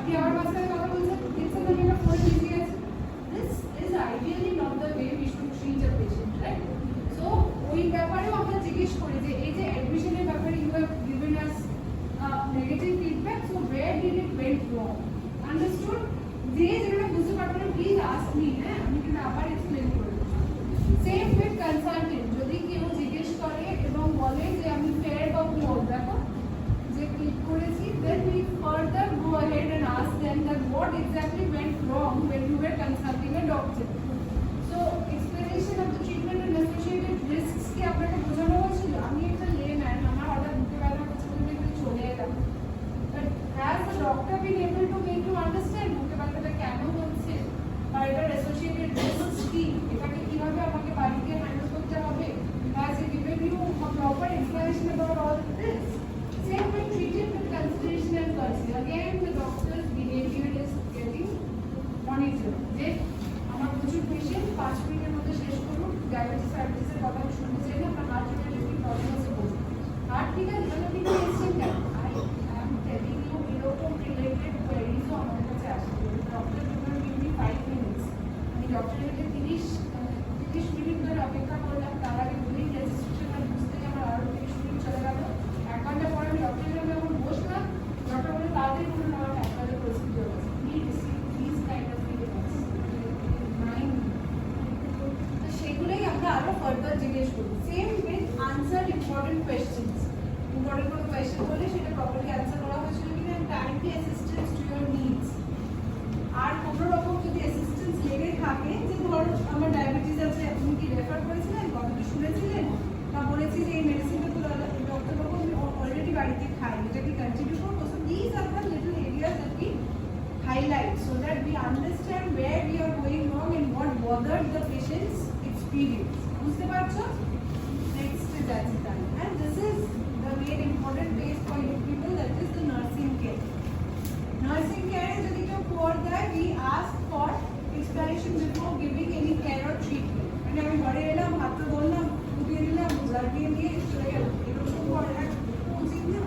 আপনি আমার মাঝখানে কথা বলছেন, দেখছেন আমি একটা ফোন বিজি আছি। This is ideally not the way we should treat a patient, right? So ওই ব্যাপারেও আমরা জিজ্ঞেস করি যে এই যে অ্যাডমিশনের ব্যাপারে you have given us negative feedback, so where did it went wrong? Understood? যে যেটা বুঝতে পারবেন না প্লিজ আস্ক মি, হ্যাঁ আমি কিন্তু আবার এক্সপ্লেন করে দেবো। সেম উইথ কনসালটেন্ট, যদি কেউ জিজ্ঞেস করে এবং বলে যে আমি ফেয়ার বা পুয়ার, দেখো যে ক্লিক করেছি, then we further go ahead and ask them that what exactly went wrong when you were consulting a doctor. So explanation of the treatment and associated risks কি আপনাকে বোঝানো হয়েছিল? আমি একটা লেম্যান, আমার হঠাৎ বুকে ব্যথা করছে বলে একটু চলে এলাম, but has the doctor been able to make you understand বুকে ব্যথাটা কেন হচ্ছে বা এটার associated risks কি, এটাকে কিভাবে আমাকে বাড়িতে হ্যান্ডেল করতে হবে? Has he given you a proper explanation about all this? Same with treated with consideration and courtesy. Again, the doctor's behavior is getting monitored. যে আমার প্রচুর পেশেন্ট 5 মিনিটের মধ্যে শেষ করুন, ডায়াবেটিস সার্ভিসের কথা আমি শুনতে চাই না, আপনার হার্ট রিলেটেড কি প্রবলেম আছে বলুন। হার্ট ঠিক আছে, তাহলে আপনি এসছেন কেন? আই অ্যাম টেলিং ইউ এরকম রিলেটেড কোয়ারিজও আমাদের কাছে আসে। ডক্টর যখন গিভ মি 5 মিনিটস, আমি ডক্টরের কাছে 30 মিনিট ধরে অপেক্ষা করলাম, তার আগে বিলিং রেজিস্ট্রেশন আর বুঝতেই আমার আরও 30 মিনিট চলে গেল। 1 ঘন্টা পরে আমি ডক্টরের কাছে যখন বসলাম, ডক্টর বলে তাড়াতাড়ি বলুন আমার আপনাদের প্রসিডিওর আছে। Please kind of feedbacks mind, তো সেগুলোই আমরা আরো ফার্দার জিজ্ঞেস করি। Same with answer important questions, important কোনো কোয়েশ্চেন বলে সেটা প্রপারলি অ্যান্সার করা হয়েছিল কিনা, kindly assistance to your needs. আর কোনো রকম যদি অ্যাসিস্ট্যান্স লেগে থাকে, যে ধরো আমার ডায়াবেটিস আছে, আপনি কি রেফার করেছিলেন, কতটা শুনেছিলেন, বা বলেছি যে এই মেডিসিনটা তো ডক্টরবাবু আমি অলরেডি বাড়িতে খাই, এটা কি কন্টিনিউ করবো? So this are the little areas that we highlight so that we understand where we are going wrong and what bothered the patient's experience. বুঝতে পারছো? Next is Ajitan, and this is the main important base for you people, that is the nursing care. Nursing care যদি কেউ করে দেয়, we ask for explanation before giving any care or treatment. মানে আমি ঘরে এলাম, হাত ধরলাম, ফুটিয়ে দিলাম, ব্লাড দিয়ে চলে গেলাম, এরকম করে উচিত না।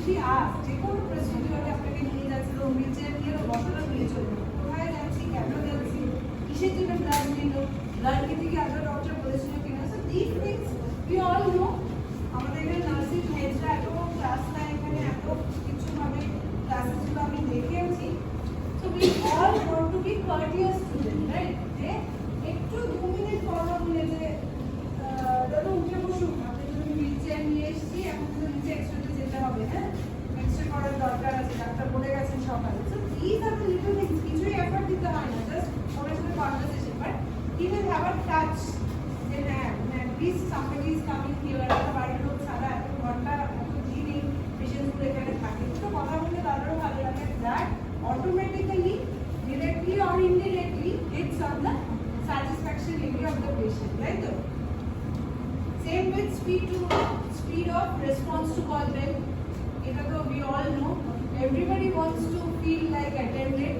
She asked, যে কোনো প্রসিডিওরে আপনাকে নিয়ে যাচ্ছিল, হুইল চেয়ার নিয়ে বসানো নিয়ে চলবে, কোথায় যাচ্ছি, কেন যাচ্ছি, কিসের জন্য ব্লাড নিল, ব্লাড নিতে কি আগে ডক্টর বলেছিল কিনা। So this things we all know. আমাদের এখানে নার্সিং হেডরা এত ক্লাস নেয়, এখানে এত কিছুভাবে ক্লাসেসগুলো আমি দেখেওছি। So we all want to be courteous student, right? যে একটু 2 মিনিট পর বলে যে দাদা উঠে বসুন, আপনি যদি হুইল চেয়ার নিয়ে এসেছি, এখন কিন্তু নিচে এক্সট্রাতে যেতে হবে, হ্যাঁ এক্সট্রা করার দরকার আছে, ডাক্তার বলে গেছেন সকালে। So this are the little things, কিছুই এফর্ট দিতে হয় না, জাস্ট ওনার সাথে conversation, but he will have a touch যে হ্যাঁ please somebody is coming here, একটা বাড়ির লোক ছাড়া এত ঘন্টা এত দিন এই পেশেন্টগুলো এখানে থাকে, তো কথা বললে তাদেরও ভালো লাগে। That automatically directly or indirectly hits on the satisfaction area of the patient, right? Same with speed of response to call bell. It we all know. Everybody wants to feel like attended.